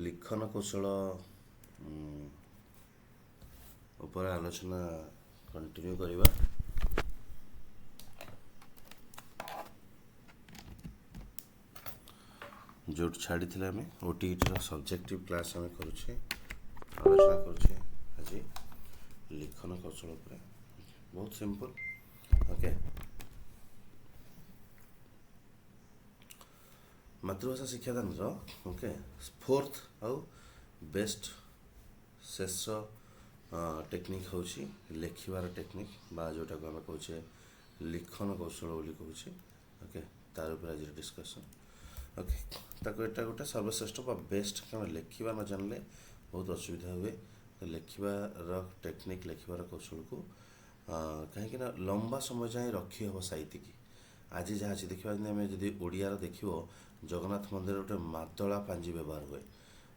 लिखन कौशल ऊपर आलोचना कंटिन्यू करवा। जो छाड़ी आम ओटीईटी सब्जेक्टिव क्लास आम करुचे आलोचना करुचे आज लिखन कौशल उपर बहुत सिंपल। ओके, मातृभाषा शिक्षादान ओके फोर्थ आउ बेस्ट शेष टेक्निक हूँ लेखिबार टेक्निक बा जोटा को आम कहे लिखन कौशल बोली कहूँ। ओके, तार उपर आज डिस्कसन। ओके, ताको एटा गोटे सर्वश्रेष्ठ बा बेस्ट कारण लेखिबा न जानले बहुत असुविधा हुए। तो लेखिबार टेक्निक लेखिबार कौशल को कहीं लंबा समय जाए रखी हम साइतिकी। आज जहाँ देखा आम जब ओडियार देख जगन्नाथ मंदिर गोटे मादला पांजी व्यवहार हुए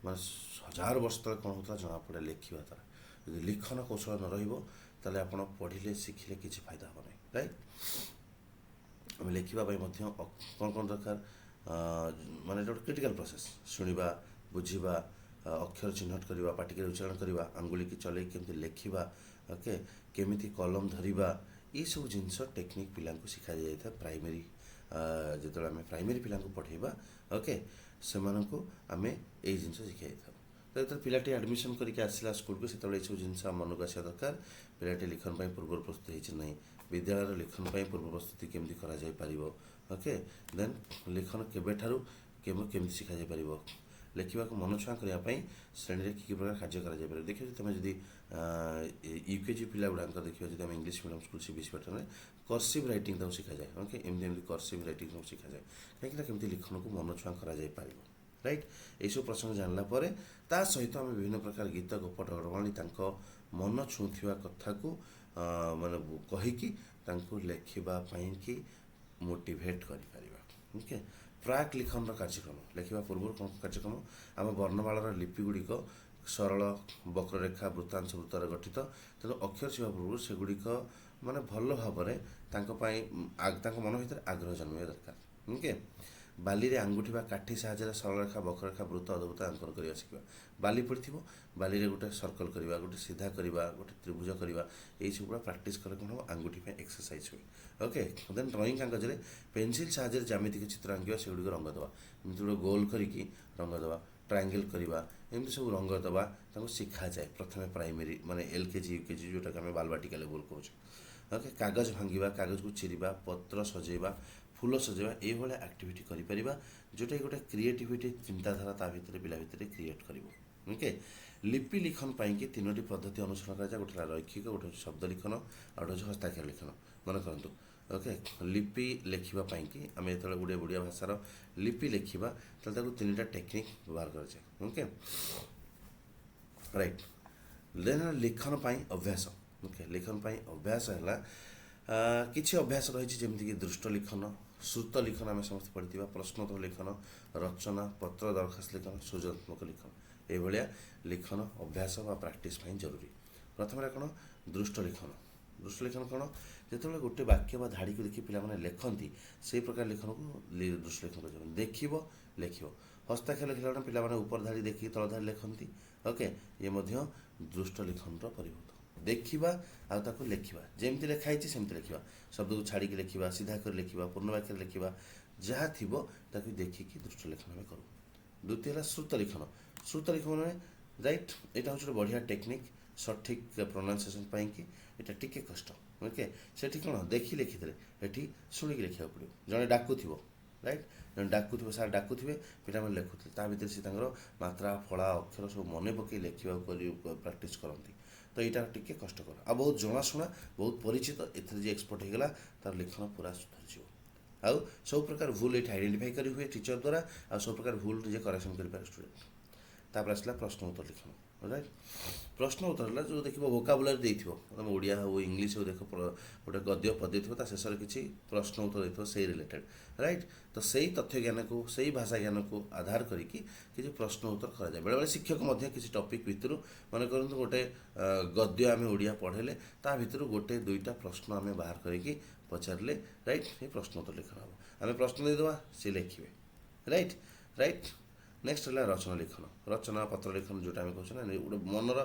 मैं 1000 वर्ष तक कौन होता जना पड़ा लेखिबा द्वारा। यदि लिखन कौशल न रहा आप पढ़िले शिखिले किसी फायदा हम नहीं। राइट, आम लेखापी कौन कौन दरकार माने गोटे क्रिटिकल प्रोसेस शुणा बुझा अक्षर चिन्हट करवा पाटिके उच्चारण करवा आंगुली की चल केमती लेखिबा। ओके, केमिति कलम धरिबा ये सब जिनस टेक्निक पिला शिखा जाए प्राइमरी जो आम प्राइमरी पिला पढ़ेबा। ओके, से आम यही जिन शिखाई था। तो जो पिलाटी एडमिशन करके आसला स्कूल को सब जिन मन को आसा दरकार। पिलाटी लिखन पूर्व प्रस्तुत होना विद्यालय लिखन पूर्व प्रस्तुति केमती कर। ओके, देन लिखन केमी शिखा जापर लेखा को मन छुआ करने श्रेणी कि प्रकार कार्य कर देखिए। तुम जब यूकेजी पिला गुड़ा देखिए जब English medium school CBSE pattern में कर्सिव रईटिंग शिखा जाए। ओके, एमती कर्सिव रईटिंग शिखा जाए कहीं केमती लिखन को मन छुआ कर। राइट, यही सब प्रसंग जानला ता सहित आम विभिन्न प्रकार गीत गप टगरवाणी मन छुआ कथा को माने कहीकि लेखापी कि मोटिवेट कर। ओके, प्राक लिखन कार्यक्रम लेखा पूर्व कौन कार्यक्रम आम वर्णमालार लिपि गुड़िक सरल वक्ररेखा वृत्तांश वृत्तर गठित तेणु अक्षर शिवा पूर्व से गुड़िक माने भल भाव मन भर आग्रह जन्म दरकार। ओके, बाली रे आंगुठी काठी साहाଯ୍य सरलरेखा वक्ररेखा वृत्त अद्भुत आंकन करवा शिखा। बाली पड़ी बाली रे गोटे सर्कल करवा गोटे सीधा करवा गोटे त्रिभुज करवा यही सब गुड़ा प्राक्ट कले कौन हम आंगुठी एक्सरसाइज हुए। ओके, देन ड्रॉइंग कागज में पेनसिल साहाଯ୍य जमितिक चित्र आंकिवा से गुड़ रंग दवा एमती गोटे गोल करके रंग दवा ट्रायंगल करवा एमती सब रंग दवा शिखा जाए प्रथम प्राइमरी माने एलकेजी यूकेजी जोटा कि आम बालबाटिका लेवल कहूँ। ओके, कागज भांगा कागज को चिरिबा पत्र सजेबा फूल सजेबा ये एक्टिविटी करा जोटा गोटे क्रिएटिविटी चिंताधारा ता भर पिला भितर क्रिएट कर। ओके, लिपि लिखन कि 3टी पद्धति अनुसरण कर गोटे रैखिक गोटे शब्द लिखन और गोटे हस्ताक्षर लिखन मन करूँ। ओके, लिपि लेखापी आम जो गोटे ओडिया भाषार लिपि लेखा तो 3टा टेक्निक व्यवहार कराए। ओके, राइट, देन लिखन अभ्यास। ओके, लिखन अभ्यास है किसी अभ्यास रही जमीक दृष्ट लिखन श्रुत लिखन आम समस्त पढ़ी प्रश्नोत्तर लिखन रचना पत्र दरखास्त लिखन सृजनात्मक लिखन ये लिखन अभ्यास व प्राक्टिस जरूरी। प्रथम कौन दृष्ट लिखन। दृष्ट लिखन कौन जो गोटे वाक्य बा धाड़ी को देखिए पिला लिखती से प्रकार लिखन को दृष्ट लिखन कर देख लिख हस्ताक्षर लिखला पिला ऊपर धाड़ी देखिए तल धाड़ी लिखती। ओके, ये दृष्ट लिखन परिवर्तन देखा आउ लिखा जमी लिखाई सेमती लिखा शब्द को छाड़ी लिखा सीधा कर लिखा पूर्ण वाक्य लिखा जहाँ थी देखिकी दृष्ट लिखन आम करूँ। द्वितीय है श्रुत लिखन। श्रुत लिखन राइट यहाँ हूँ गोटे बढ़िया टेक्निक सठिक प्रोनाउंसिएशन कि यहाँ टी कष्ट। ओके, से कौन देखी लिखी ये शुणिक लिखा पड़ो जड़े डाकुव राइट जब डाकुवे सार डाकुवे पिला लिखुते ता भर से मात्रा फला अक्षर सब मन पकई लिखा प्राक्ट करती। तो यहाँ टी कष्टकर आ बहुत जनाशुना बहुत परिचित ए एक्सपर्ट होगा तार लिखन पूरा सुधरी आउ सब प्रकार भूल ये आइडेंटिफाई कर हुए टीचर द्वारा आ सब प्रकार भूल निजे करेक्शन कर स्टूडेंट। तापर आसला प्रश्न उत्तर लिखन। राइट, प्रश्न उत्तर है जो देख वोकाबुलरी देम ओडिया हो इंग्लीश हो देख गोटे गद्य पद्य थी शेष किसी प्रश्न उत्तर देते से रिलेटेड। राइट, तो सही तथ्य ज्ञान को सही भाषा ज्ञान को आधार करके किसी प्रश्न उत्तर कराए बेले बेले शिक्षक किसी टॉपिक भितर मन करूँ गोटे गद्य आम ओडिया पढ़ेले ता भर गोटे दुईटा प्रश्न आम बाहर करके पचारे। राइट, ये प्रश्न उत्तर लिखन हम आम प्रश्न देदेवा सी लिखे। राइट राइट नेक्स्ट है रचना लिखन रचना पत्र लिखन जोटा आम कहे ना गोटे मनर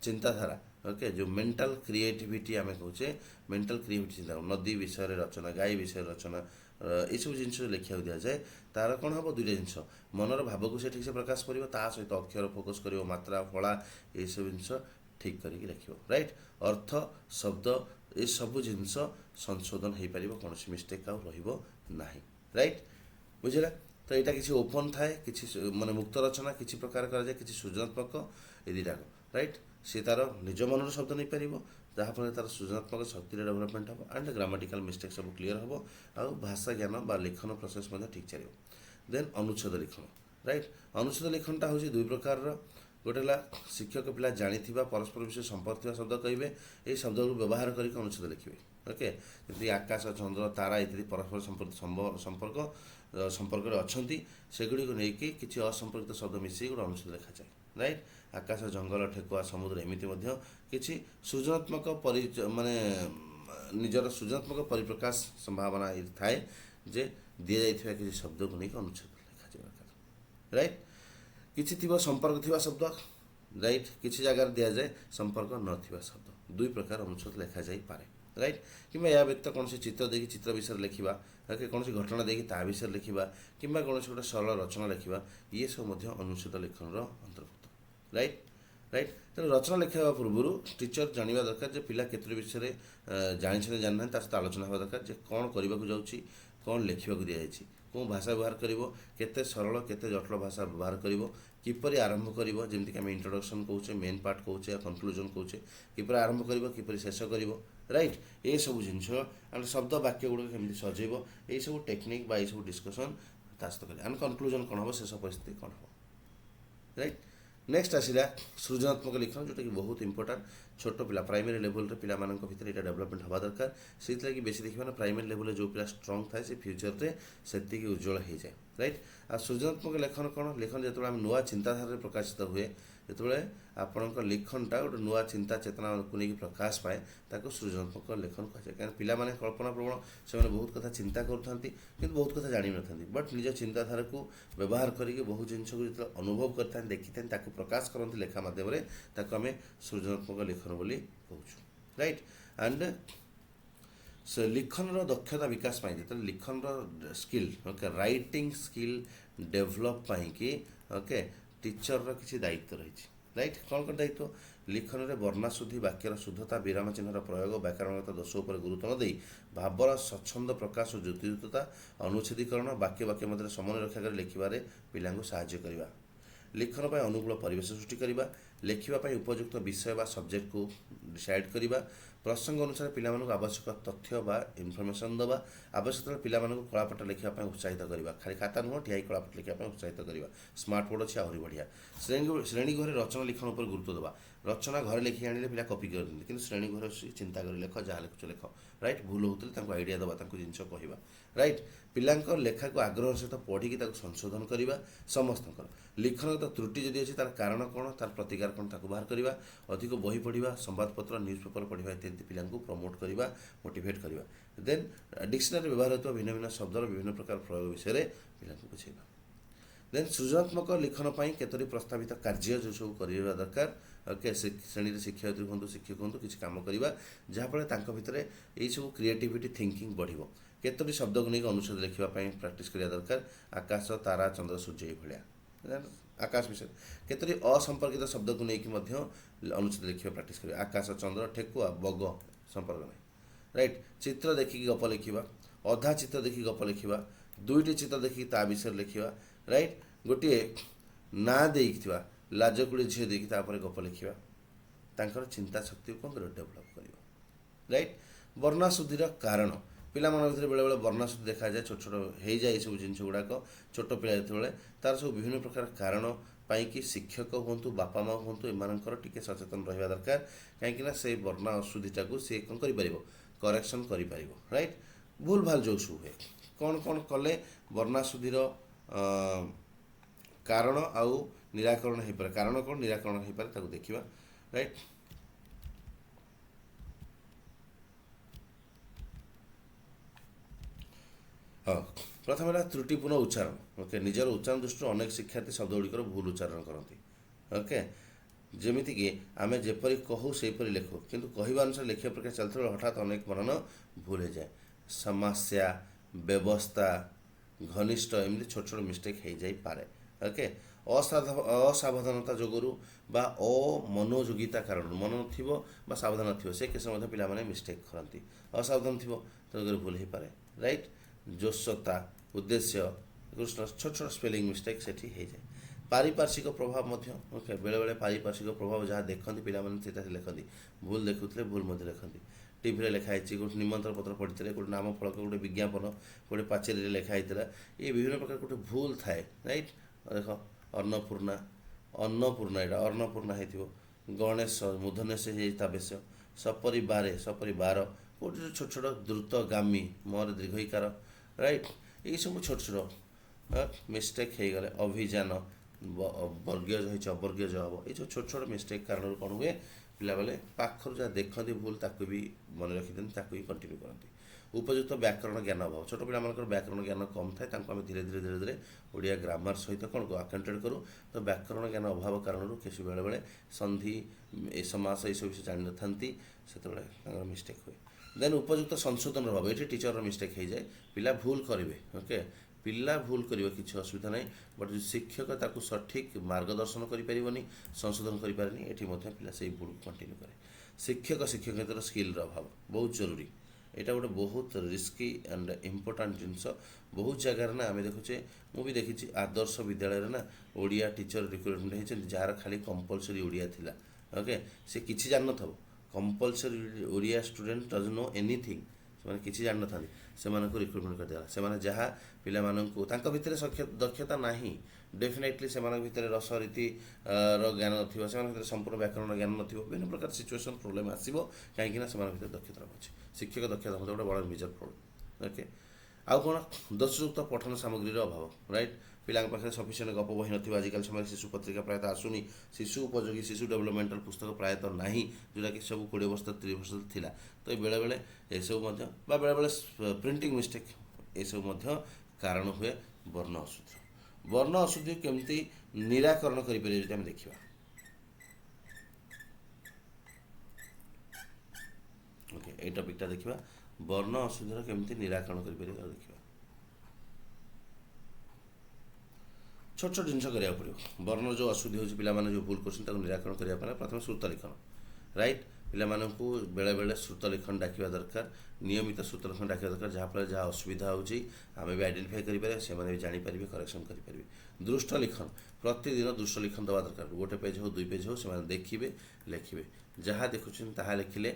चिंताधारा ओके जो मेंटल क्रिएटिविटी आम कहे मेंटल क्रिएटिविटी चिंता नदी विषय रचना गाई विषय रचना ये सब जिन लिखा दि जाए तार कौन हम दुईटा जिन मनर भाव को ठीक से प्रकाश कर सहित अक्षर फोकस कर मात्रा फला ये सब जिन ठीक करके लिख राइट अर्थ शब्द ये सब जिन संशोधन हो पार कौन मिस्टेक आना राइट बुझेगा तो यहाँ किसी ओपन थाए कि माने मुक्त रचना किसी प्रकार कराए कि सृजनात्मक ये दुटा राइट सी तार निज मन शब्द नहीं पार जहाँफल तार सृजनात्मक शक्ति डेभलपमेंट हम एंड ग्रामाटिकल मिस्टेक सब क्लीयर हम आ भाषा ज्ञान बा लेखन प्रोसेस ठीक चलो देन अनुच्छेद लिखन राइट अनुच्छेद लिखनटा हूँ दुई प्रकार गोटे है शिक्षक पिला जानी परस्पर विषय संपर्क शब्द कहे ये शब्द को व्यवहार करके अनुच्छेद लिखे ओके जमी आकाश चंद्र तारा इत्यादि परस्पर संपर्क संपर्क अच्छा सेगुड़ी को लेकिन किसी असंपर्कित शब्द मिसई गोटे अनुच्छेद लिखा जाए राइट आकाश जंगल ठेकुआ समुद्र एमती किसी सृजनात्मक माने निजर सृजनात्मक परिप्रकाश संभावना थाए जे दि जाइए किसी शब्द को लेकिन अनुच्छेद लिखा जाए राइट किसी थी संपर्क थी शब्द राइट किसी जगार दि जाए संपर्क न शब्द दुई प्रकार अनुच्छेद लिखा जापे राइट कि या व्यक्त कौन चित्र देखिए चित्र विषय लिखा कौन घटना देखिए ता विषय लिखा कि कौन गोटे सरल रचना लिखा ये सब अनुच्छेद लिखन अंतर्भुक्त राइट राइट तेनाली रचना लिखा पूर्व टीचर जानवा दरकार पिला केतोटी विषय जानी जाना सहित आलोचना हवा दरकार कौन करने को जाऊँगी कौन लिखा दि जाए कौन भाषा व्यवहार करते सरल केते जटिल भाषा व्यवहार किपरि आरंभ करमती आम इंट्रोडक्शन कौचे मेन पार्ट कौचे कनक्लूजन कौचे किपरि आरंभ किपरि शेष कर राइट ये सब जिन शब्द वाक्य गुड़क केमती सजेब ये सब टेक्निक बा सब डिस्कसन तास्त कर एंड कनक्लूजन कौन हम शेष परिस्थिति कौन हम राइट नेक्स्ट आसला सृजनात्मक लिखन जोटा कि बहुत इंपोर्टाट छोट पिला प्राइमरी लेवल रे पिला मानक भितर एटा डेवलपमेंट हवा दरकार से बेसी देखा ना प्राइमरी लेवल जो पिला स्ट्रंग थाए से फ्यूचर रे सेतिक उज्जवल हो जाए राइट आ सृजनात्मक लेखन कौन लेखन जो आम नुआ चिंताधारा प्रकाशित हुए जो आपण लिखनटा गोटे नुआ चिंता चेतना को लेकिन प्रकाश पाए ताको सृजनात्मक लेखन कहुए कहीं पिला माने कल्पना प्रवण से बहुत कथा चिंता करूँ बहुत कथा जानी न बट निज चिंताधारा को व्यवहार करके बहुत जिन को जो अनुभव करते देखी था प्रकाश करते लेखा मध्यम आम सृजनात्मक लेखन बोली कहूँ राइट एंड से लिखन दक्षता विकास जो लिखन skill okay writing skill develop कि ओके टीचर किसी दायित्व रही राइट कौन कौन दायित्व लिखन में वर्णाशुद्धि वाक्यर शुद्धता विराम चिन्हर प्रयोग व्याकरणगत दोष उपर गुरुत्व न दे भावर स्वच्छंद प्रकाश और ज्योतियुक्तता अनुच्छेदीकरण वाक्य वाक्य मध्य समन्वय रक्षा कर लिखार पिला साहाय्य करवा लिखन पर अनुकूल परिवेश सृष्टि करवा लिखापी उपयुक्त विषय बा सब्जेक्ट को डिसाइड करवा प्रसंग अनुसार पिला आवश्यक तथ्य बा इनफर्मेशन दवा आवश्यकता पिला कलापट लिखापी उत्साहित करवा खाली खाता नुह ठिया कलापट लिखापी उत्साहित करवा स्मार्ट बोर्ड अच्छी आहरी बढ़िया श्रेणी घर रचना लिखन पर गुरुत्व दवा रचना घर लिखी आने पिला कपी करते कि श्रेणी घर चिंता कर लेख जहाँ लिखुच लेख राइट भूल होते आइडिया दवा जिन कहवा राइट पिला लेखा को आग्रह सहित पढ़ी संशोधन करवा समस्त लिखन त्रुटि जदि अच्छी तार कारण कौन तार प्रतिकार कौन बाहर करवा अधिक बही पढ़ा संवादपत्र न्यूज पेपर पढ़ा इत्यादि पिला प्रमोट करवा मोटिवेट करवा देन डिक्शनरी व्यवहार होता भिन्न भिन्न शब्दर विभिन्न प्रकार प्रयोग विषय पिला बुझेगा देन सृजनात्मक लिखन केतोटी प्रस्तावित कार्य जो सब करवा दरकार ओके श्रेणी शिक्षयित्री हूँ शिक्षक हूँ किसी कम करवा जहाँफल भितर यही सब क्रिएटिविटी थिंकिंग बढ़ केतोटी शब्द को लेकिन अनुच्छेद लिखापी प्राक्ट करवा दरकार आकाश तारा चंद्र सूर्य ये भाया आकाश विषय केतोटी असंपर्कित शब्द को लेकिन अनुच्छेद लिखा प्राक्ट कर आकाश चंद्र ठेकुआ बग संपर्क नहीं राइट चित्र देखिकी गप लिखा अधा चित्र देखिए गप लिखा दुईटी चित्र देखिए ता विषय लिखा राइट गोटे ना देखा लाजकुड़ी झील देखिए गप लिखा तांकर चिंता शक्ति को डेभलप कर राइट वर्णाशुद्धि कारण पिला भर बेले बेले वर्णाशुद्धि देखा जाए छोट छोट हो जाए सब जिन गुड़ाक छोट पिला जो तार सब विभिन्न प्रकार कारण पाई शिक्षक हूँ बापा माँ हूँ एमानकर टिके सचेतन रहा दरकार कहीं से वर्णा अशुद्धिटा को सी कौन कर करेक्शन कर राइट भूल भाल जो सब हुए कौन कौन कले वर्णाशुद्धिर कारण आउ निराकरण हो पाए कारण कौन निराकरण हो पाए देखा राइट हाँ प्रथम है त्रुटिपूर्ण उच्चारण। ओके, निजर उच्चारण दृष्टि अनेक शिक्षार्थी शब्द गुड़िकर भूल उच्चारण करती। ओके, जमीक आम जेपरी कहू सेपरी लिखू किंतु कहवा अनुसार लिखा प्रक्रिया चलते हठात अनेक मनन भूल हो जाए। समस्या, व्यवस्था, घनिष्ठ एमती छोट छोट मिस्टेक हो जाए। ओके, असावधानता जोगुरु बा अमनोयोगिता कारण मन ना सावधान थी से केस पे मिस्टेक करती। असावधान थी तेणुक भूल हो पाए। राइट, जोशता, उद्देश्य, कृष्ण छोट छोट स्पेलिंग मिस्टेक से हो जाए। पारिपार्श्विक प्रभाव ओके, बेले बेले पारिपार्श्विक प्रभाव जहाँ देखते पे लिखती भूल देखुते भूल लिखती। टीवी लिखाई गोटे निमंत्रण पत्र पढ़ी गोटे नाम फलक गोटे विज्ञापन गोटे पाचेरी लिखाई ये विभिन्न प्रकार गोटे भूल थाए। राइट, देख अन्नपूर्णा अन्नपूर्णा यहाँ अन्नपूर्णा हो गणेश मूर्धन्यश बेश सपरिवारे सपरिवार गोटे छोट छोट द्रुतगामी मोर दीर्घईकार। राइट, ये सब छोट छोट मिस्टेक हो गले। अभियान वर्गीय अवर्गीय जो हम ये छोट छोट मिस्टेक कारण कौन हुए पिला बेले पाखर जहाँ देखते भूल ताकू भी मन रखिदिन ताकू ही कंटिन्यू करती। उपयुक्त व्याकरण ज्ञान अभाव छोट पिला व्याकरण ज्ञान कम थाए आम धीरे धीरे धीरे धीरे ओडिया ग्रामर सहित कौन को आकेंटेड करूँ तो व्याकरण ज्ञान अभाव कारण किसी बेले बेले संधि ए समास ये सब विषय जान न से मिस्टेक हुए। देन उपयुक्त संशोधन अभाव ये टीचर मिस्टेक हो जाए पिला भूल करेंगे। ओके, पिला भूल करिवे किसी असुविधा नहीं बट शिक्षक ताकू सठिक मार्गदर्शन करें संशोधन करें ये पिला से भूल कंटिन्यू करे। शिक्षक शिक्षकेतर स्किल अभाव बहुत जरूरी। यहाँ गोटे बहुत रिस्की एंड इम्पोर्टाट जिनस बहुत जगार ना आम देखुचे मुझे देखी आदर्श विद्यालय ना ओडिया टीचर रिक्रुटमेंट होती जार खाली कंपलसरी ओडिया थिला। ओके, से किसी जान न compulsory Odia student does know anything से किसी जान न से रिक्रुटमेंट कर दिया से जहाँ पिला भितर दक्षता ना डेफिनेटली से भितर रसरीति ज्ञान न से संपूर्ण व्याकरण ज्ञान न विभिन्न प्रकार सिचुएसन प्रोब्लेम आसो कहीं दक्षता अच्छे शिक्षक दक्षता गोटे बड़ा मेजर प्रोब्लेम। ओके, आउ कौन दोषयुक्त पठन सामग्री अभाव। राइट, पिला पाखे सफिसीयंट गप बही न आजिकल समय शिशु पत्रिका प्रायतः आसुनी शिशु उपयोगी शिशु डेभलपमेंटाल पुस्तक प्रायतः ना जोटा कि सब 20 वर्ष 30 वर्ष थिला तो बेले बेले ये सब बेले बेले प्रिंटिंग मिस्टेक ये सब कारण हुए। वर्ण अशुद्धि वर्ण अशुद्धि केमती निराकरण करें आम देखा। ओके, ये टॉपिकटा देखा वर्ण अशुद्धि केमती निराकरण करें देखा। छोट छोट जिनस करा पड़ो वर्ण जो अशुद्धि हो पाने जो भूल कर निराकरण करने प्रथम श्रुत लिखन। राइट, पिला बेले बेले श्रुत लिखन डाकिया दरकार नियमित श्रुत लिखन डाकिया दरकार जहाँफल जहाँ असुविधा होची आमे भी आइडेंटिफाई करें से जापर करेक्शन करें। दृष्ट लिखन प्रतिदिन दृष्ट लिखन दवा दरकार गोटे पेज हो 2 पेज हो से देखिए लिखे जहाँ देखुं ताहा लिखिले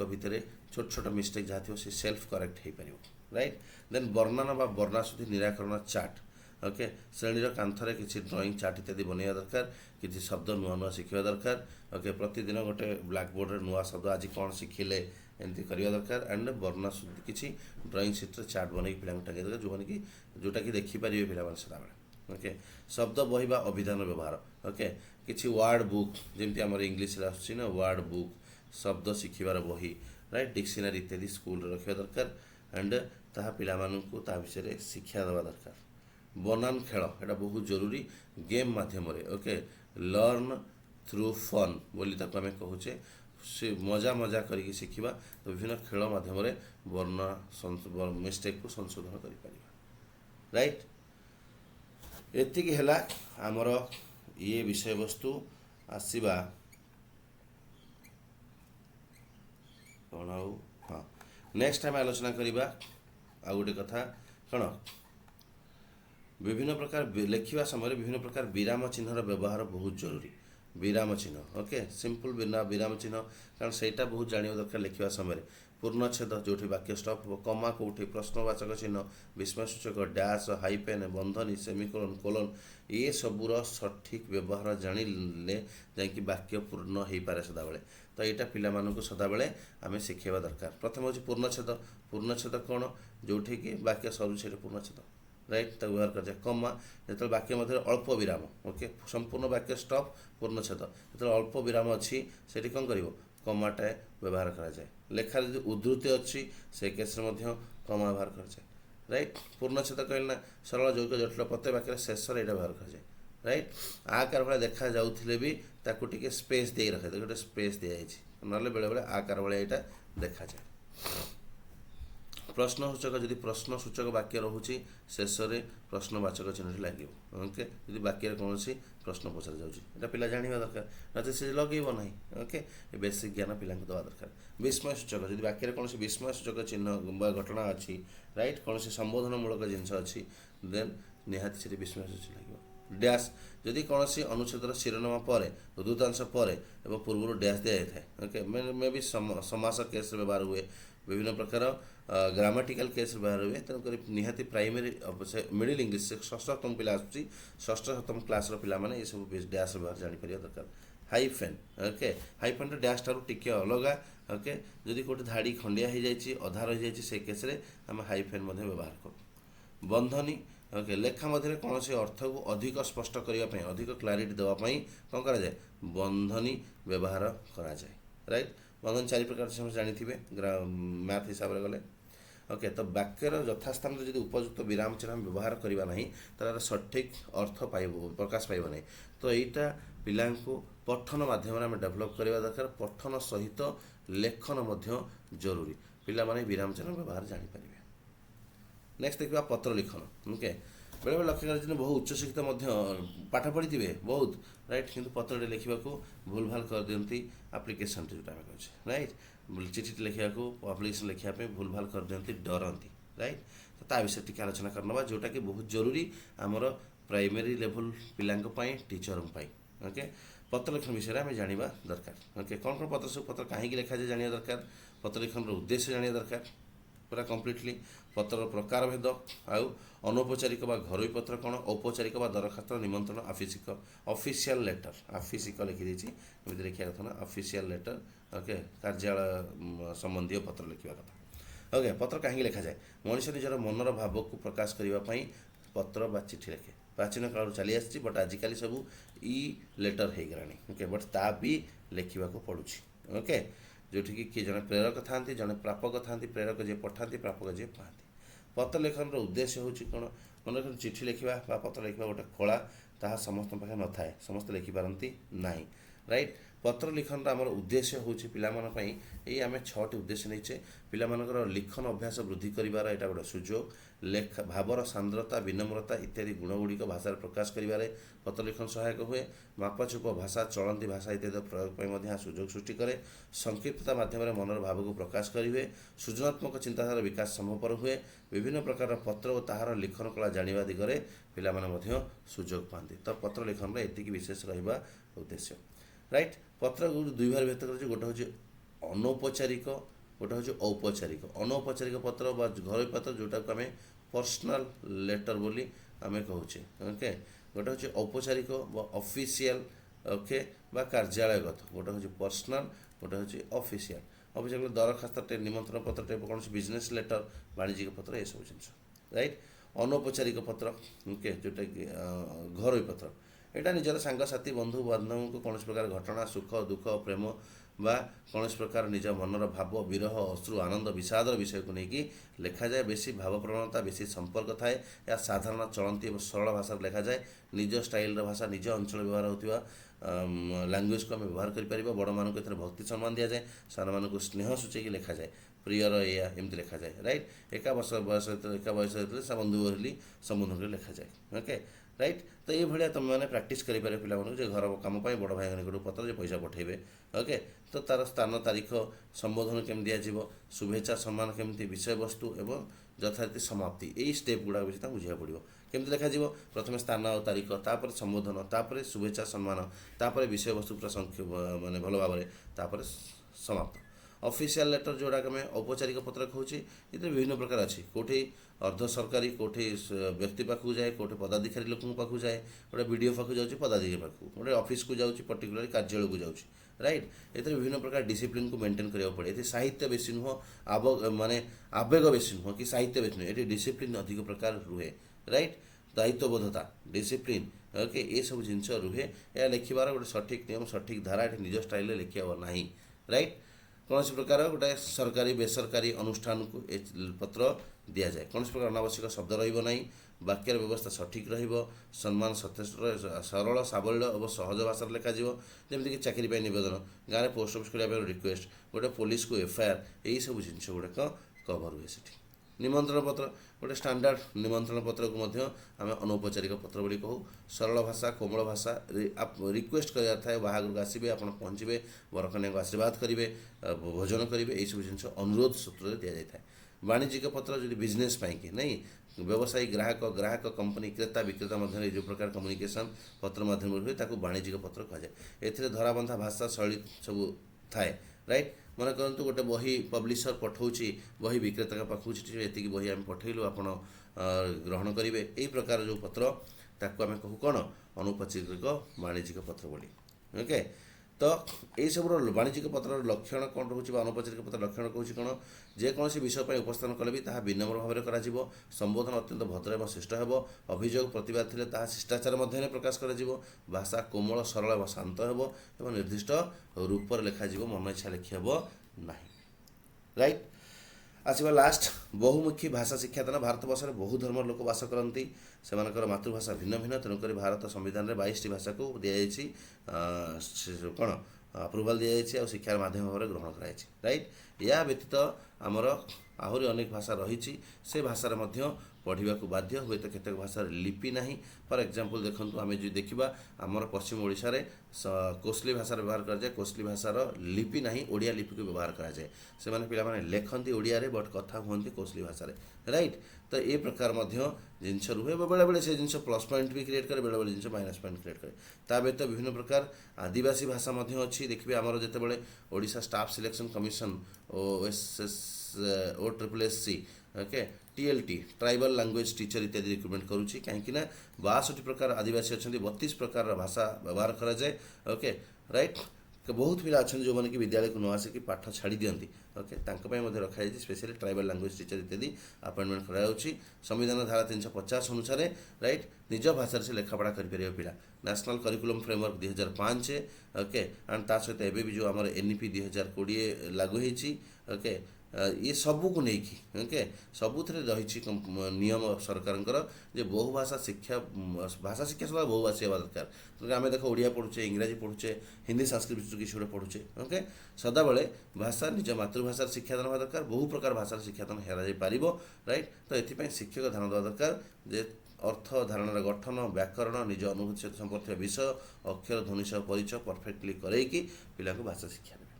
भितर छोट छोट मिस्टेक जहाँ थी सेल्फ करेक्ट हो पार। राइट, देन वर्णन बा वर्णाशुद्धि निराकरण चार्ट। ओके, श्रेणीर कांथरे किसी ड्रॉइंग चार्ट इत्यादि बनवा दरकार किसी शब्द नुआ नुआ शिखा दरकार। ओके, प्रतिदिन गोटे ब्लैक बोर्ड रे नुआ शब्द आज कौन शिखिले एमती करवा दरकार एंड वर्णाशुद्धि किसी ड्रॉइंग शीट रे चार्ट बनई पिला टाँगे दरकार जोटा कि देखिपारे पिला सदाबे। ओके, शब्द बही बा अभिधान व्यवहार। ओके, किसी वार्ड बुक जमी आम इंग्लीश ना वार्ड बुक शब्द शिखिबार बही। राइट, डिक्शनरी इत्यादि स्कूल रखा दरकार एंड ताहा पिला माननकु ता विषय शिक्षा देवा दरकार। बनान खेल यहाँ बहुत जरूरी गेम माध्यम। ओके, लर्न थ्रू फन बोली ताको आमे कहूचे से मजा मजा करके शिखा तो विभिन्न खेल माध्यम वर्ण मिस्टेक को संशोधन कर। राइट, एतिक है आमर ये विषय वस्तु आसवा कौन हाँ नेक्स्ट टाइम आलोचना करवा। आ गोटे कथा कौन विभिन्न प्रकार लिखा समय विभिन्न प्रकार विराम चिन्हर व्यवहार बहुत जरूरी। विराम चिन्ह ओके सिंपल बिना विराम चिन्ह कारण सेटा बहुत जानिया दरकार लिखा समय पूर्णछेद जो वाक्य स्टप हो कमा कौटी प्रश्नवाचक चिन्ह विस्मयसूचक डैश हाइपेन बंधनी सेमिकोलन कोलन ये सबूर सठिक व्यवहार जानिले जाकि वाक्य पूर्ण हो पारे सदाबले। तो यहाँ पिला सदाबले आम शिखेवा दरकार। प्रथम हूँ पूर्णछेद। पूर्णछेद कौन जो कि वाक्य सरू से पूर्णछेद। राइट, तक व्यवहार कर कमा जो वाक्य मध्य अल्प विराम। ओके, संपूर्ण वाक्य स्टप पूर्णछेद जो अल्प विराम अच्छी से कौन कर कमाटाए व्यवहार कराए। लेखार जो उद्धृति अच्छी से केस कमा व्यवहार कराए। राइट पूर्णच्छेद कहले ना सरल यौगिक जटिल प्रत्येक वाक्य शेष यहाँ व्यवहार कराए राइट आकार भाया देखा जाऊे भी ताकू टिके स्पेस दे रखे गोटे स्पेस दी जाए ना बेले बेले आकार भाया यहाँ देखा जाए प्रश्नसूचक जदि प्रश्नसूचक वाक्य रोचे शेष में प्रश्नवाचक चिन्ह लगे ओके जब वाक्य कौन प्रश्न पचर जाऊँगा पिला जाना दरकार ना से लगेब ना ओके बेसिक ज्ञान पिला देवा दरकार विस्मय सूचक जब वाक्य कौन विस्मय सूचक चिन्ह घटना अच्छी राइट कौन संबोधनमूलक जिनस अच्छी देन निहाती से विस्मय सूचक लगे डैश जदि कौन अनुच्छेद शिरोनामा पर उद्धृतांश पर एवं पूर्व डैश दि जाए ओके मे भी समास केस व्यवहार हुए विभिन्न प्रकार ग्रामाटिकल केस व्यवहार हुए तेणुक निहाती प्राइमरी मिडिल इंग्लीश षष्ठ सप्तम पिला आसूँ षष्ठ सप्तम क्लास पाने ये सब डैश व्यवहार जापर दरकार हाइफेन ओके हाइफेन डैश ठार टिके अलग ओके जदि कौटे धाड़ी खंडिया हो जाए अधा रही जाए से केस आम हाइफेन व्यवहार करूँ बंधनी ओके लेखा मध्य कौन से अर्थ को अधिक स्पष्ट करने अधिक क्लारिटी देवाई कौन कराए बंधनी व्यवहार कराए राइट बंधन चारि प्रकार से जानी मैथ हिसाब से गले ओके तो वाक्यर यथास्थान जब उपयुक्त विराम चिन्ह व्यवहार करवा ना तार सठिक अर्थ प्रकाश पाइब ना तो यहाँ पिला पठन माध्यम डेभलप करवा दरकार पठन सहित लेखन जरूरी पिला माने विराम चिन्ह व्यवहार जानीपर नेक्स्ट देखा पत्र लिखन ओके बेले बेले लक्ष्य कर बहुत उच्च शिक्षित पाठ पढ़ी थे बहुत राइट किंतु पत्र लिखा भूल भाल कर दिखती आप्लिकेसन जोटा कहे राइट चिठी लिखा आप्लिकेसन लिखापी भूल भाल कर दिखती डरती राइट तो ता विषय टी आलोचना करना जोटा कि बहुत जरूरी आमर प्राइमरी लेवल पिलांपाई टीचर ओके पत्र लिखन विषय में जाना दरकार ओके कौन कौन पत्र सब पत्र कहीं लिखा जाए जाना दरकार पत्र लिखन उद्देश्य जाना दरकार पूरा कम्प्लीटली पत्र प्रकार भेद आउ अनौपचारिक घरोई पत्र कौन औपचारिक दरखास्त निमंत्रण आफिसिक ऑफिशियल लेटर आफिसिक लिखी एमती लिखा कथा ना ऑफिशियल लेटर ओके कार्यालय संबंधी पत्र लिखा कथा ओके पत्र कहीं लिखा जाए मनुष्य निजर मनर भाव को प्रकाश करने पत्र बा चिठी लिखे प्राचीन काल चली आसी बट आजिकल सब ई लेटर हो गलानी ओके बट ता भी लिखा पड़ुछि ओके जोटि किए जड़े प्रेरक था जड़े प्रापक था प्रेरक जी पठा प्रापक जी पाती पत्र लेखन उद्देश्य हूँ कौन मन रख चिठी लिखा पत्र लिखा गोटे कला ताहा समस्त पाखे न थाए समस्त लिखिपारती ना राइट पत्र लिखन आमर उद्देश्य हूँ पाई ये आम 6टी उद्देश्य नहीं पिलामानकर लिखन अभ्यास वृद्धि करार यहाँ गोटे सुजोग लेखा भावर सांद्रता विनम्रता इत्यादि गुणगुड़िक भाषा प्रकाश करें पत्र लिखन सहायक हुए मापचुप भाषा चलती भाषा इत्यादि प्रयोग सुजोग सृष्टि करे संक्षिप्तता माध्यम मनर भाव को प्रकाश करेंगे सृजनात्मक चिंताधारा विकास संभवपर हुए विभिन्न प्रकार पत्र और ताहार लिखन कला जाना दिगरे पिलामाने सुजोग पाती तो पत्र लिखन में एति विशेष रहा उद्देश्य राइट पत्र दुई भाग व्यक्त कर गोटे हूँ अनौपचारिक गोटे हूँ औपचारिक अनौपचारिक पत्र घर पत्र जोटा को आम पर्सनाल लेटर बोली आम कहूचे ओके गोटे हूँ औपचारिक ऑफिशियल ओके कार्यालयगत गोटे हूँ पर्सनाल गोटे हूँ ऑफिशियल ऑफिशियल दरखास्त निमंत्रण पत्र कौन बिजनेस लेटर वाणिज्यिक पत्र ये सब जिन राइट अनौपचारिक पत्र ओके जोटा कि घर पत्र यहाँ निजर सांगसाथी बंधु बांधव को कौन प्रकार घटना सुख दुख प्रेम बा कौन प्रकार निज मनर भाव विरह अश्रु आनंद विषाद विषय को लेकिन लिखा जाए बेसी भाव प्रवणता बेसी संपर्क थाए या साधारण चलती और सरल भाषा लिखा जाए निज स्टाइल भाषा निज अंचल व्यवहार होता लैंग्वेज को आम व्यवहार कर बड़ मानक ए भक्ति सम्मान दि जाए सान मानक स्नेह सूचक लिखा जाए प्रियर या एमती लिखा जाए राइट एका वर्ष बयस एका बयस होते बंधु बोली संबोधन लिखा जाए ओके राइट तो ये भाया तुम मैंने प्राक्ट कर पे घर कम बड़ भाई निकट पत्र जो पैसा पठेबे ओके तो तार स्थान तारीख संबोधन केम दिज्व शुभेच्छा सम्मान केमती विषय वस्तु एवं यथारीति समाप्ति यही स्टेप गुड़ा बुझा पड़ो केमती लिखा प्रथम स्थान और तारीख तापर संबोधन तापर शुभेच्छा सम्मान तापर विषय वस्तु पूरा संक्षेप माने भल भाव में समाप्त ऑफिशियल लेटर जोड़ा आम औपचारिक पत्र कहूँ ये विभिन्न प्रकार अच्छी कौटी अर्ध सरकारी कौटी व्यक्ति पाखक जाए कौटे पदाधिकारी लोक पाखक जाए गोटे बीडीओ पाखक जाऊँगी पदाधिकारी पाखक गोटे ऑफिस को जाऊँगी पर्टिकुलर कार्यालय को जाऊँगी राइट ये विभिन्न प्रकार डिसिप्लिन को मेंटेन करा पड़े ये साहित्य बेसी नुह माने आवेग बेसी नुह कि साहित्य बेसी नुह ये डिसिप्लिन अधिक प्रकार रुहे राइट दायित्वबोधता डिसिप्लिन ओके ये सब जिन रुहे या लिखार गोटे सठिक नियम सठिक धारा ये निज स्टाइल लिखा ना राइट कौन प्रकार गोटे सरकारी बेसरकारी अनुष्ठान को ए पत्र दि जाए कौन प्रकार अनावश्यक शब्द रहा वाक्यर व्यवस्था सठिक सम्मान सचेष्ट सरल सावल्य और सहज भाषा लिखा जमीक चाकरी नवेदन गाँव में पोस्ट ऑफिस खोलिया रिक्वेस्ट गोटे पुलिस को एफआईआर यही सब जिन गुड़ाक कभर हुए से निमंत्रण पत्र गोटे स्टैंडर्ड निमंत्रण पत्र को आम अनौपचारिक पत्र बोली कहूँ सरल भाषा कोमल भाषा रिक्वेस्ट करार थाए बाहागर आसवे आप पहुँचे वरकन्या को आशीर्वाद करेंगे भोजन करेंगे यही सब जिन अनुरोध सूत्र दि जाए वाणिज्यिक पत्र जो बिजनेस कि नहीं व्यवसायी ग्राहक कंपनी क्रेता विक्रेता मध्य जो प्रकार कम्युनिकेशन पत्र माध्यम हुए वाणिज्यिक पत्र कहुए ए धराबंधा भाषा शैली सब थाए राइट मन करूँ गोटे बही पब्लिशर पठाऊँच बही विक्रेता पाखु ये बही आम पठेलु आप ग्रहण करेंगे यही प्रकार जो पत्र ताकू आम कहूँ कौन अनौपचारिक वाणिज्यिक पत्र बोली ओके तो यही सब वाणिज्यिक पत्र लक्षण कौन रोचे अनौपचारिक पत्र लक्षण कौन कौन जेकोसी विषय पर उपस्थान कले भी ताहा विनम्र भाव में कर संबोधन अत्यंत भद्र एवं श्रेष्ठ हो अभियोग प्रतिवाद थे ताहा शिष्टाचार मध्य प्रकाश कर भाषा कोमल सरल और शांत हो निर्दिष्ट रूप लिखा मन इच्छा लिखी हे ना राइट आसवा लास्ट बहुमुखी भाषा शिक्षादान भारत वर्ष में बहु धर्म लोक बास करती से मातृभाषा भिन्न भिन्न तेणुक भारत संविधान में 22टी भाषा को दि कौन अप्रुवाल दि जाए और शिक्षार माध्यम भाव में ग्रहण कराई राइट या व्यतीत आमर आहरी अनेक भाषा रही से भाषार पढ़ा को बाध्य हुए तो केतक भाषार लिपि ना फॉर एग्जांपल देखूँ आम जो देखा आमर पश्चिम ओडिशा रे कोसली भाषार व्यवहार कराए कोसली भाषार लिपि ना ओडिया लिपि को व्यवहार कराए से पे लेखती ओडिया रे बट कथा कहते कोसली भाषा राइट तो ये प्रकार जिनस रुहे बेले बेले से जिन प्लस पॉइंट भी क्रिएट करे बेले बेले जिन माइनस पॉइंट क्रिएट करे ता व्यतीत विभिन्न प्रकार आदिवासी भाषा अच्छी देखिए आमर जितेबाला Odisha staff selection commission OSSC okay TLT tribal language teacher इत्यादि रिक्रुटमेंट करुँची कहीं 62 प्रकार आदिवासी अच्छा 32 प्रकार भाषा व्यवहार कराए ओके राइट बहुत पिला अच्छा जो मैंने कि विद्यालय को न आसिक पाठ छाड़ी दिखती ओके रखाई स्पेशली ट्राइबल लैंग्वेज टीचर इत्यादि अपॉइंटमेंट कराई संविधान धारा 350 अनुसार राइट निज भाषा से लेखापढ़ा कर पिला national curriculum framework 2005 okay and ता सहित एवं भी जो आम NEP 2020 लागू होती ओके ये सबू को लेकिन ओके सबुथ रही नियम सरकार जे बहुभाषा शिक्षा भाषा शिक्षा सदा बहुभाषी हवा दरकार आम देख ओडिया पढ़ुचे इंग्राजी पढ़ुचे हिंदी संस्कृत किसी गोटे पढ़ुचे ओके सदाबले भाषा निज मातृभाषा शिक्षादान हवा दरकार बहु प्रकार भाषा शिक्षादान हेर राइट तो ये शिक्षक ध्यान देवा दरकार जे अर्थ धारणार गठन व्याकरण निज अनुभूति सहित संपर्क विषय अक्षर ध्वनि सह परिचय परफेक्टली करैकी पिला को भाषा शिक्षा देवे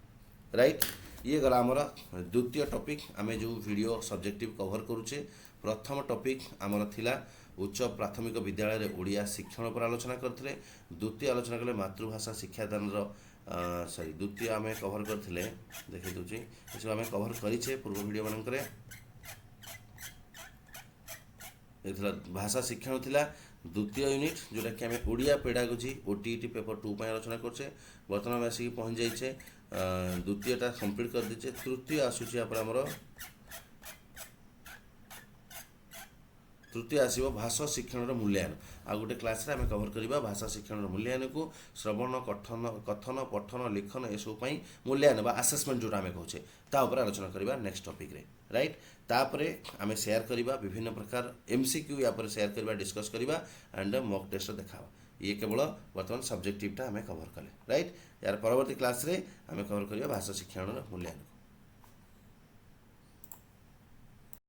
राइट ये गला आमर द्वितीय टॉपिक आम जो वीडियो सब्जेक्टिव कवर करुचे प्रथम टॉपिक आमर थिला उच्च प्राथमिक विद्यालय रे ओडिया शिक्षण पर आलोचना करथिले द्वितीय आलोचना कले मातृभाषा शिक्षादान सॉरी द्वितीय आम कवर करथिले देखि दूची सब आम कवर करिचे पूर्व वीडियो मानकरे एथला भाषा शिक्षण थिला द्वितीय यूनिट जोटा कि आम ओडिया पेडागोजी OTET पेपर 2 पर आलोचना करछे वर्तमान में आसिक पहुँच जाइए द्वितीयटा कंप्लीट कर दीजिए तृतीय आसूची आमर तृतीय आसो भाषा शिक्षण मूल्यांकन आ गोटे क्लास आम कवर करवा भाषा शिक्षण मूल्यांकन को श्रवण कथन पठन लिखन ये सब मूल्यांकन आसेसमेंट जोटा आम कहे तापर आलोचना करवा नेक्स्ट टॉपिक रे राइट तापरे आम शेयर करवा विभिन्न प्रकार MCQ या शेयर करवा डिस्कस करवा एंड मॉक टेस्ट देखा ये केवल वर्तमान सब्जेक्टिवटा आम कवर कले राइट यार परवर्ती क्लास रे आम कवर करवा भाषा शिक्षण मूल्यांकन।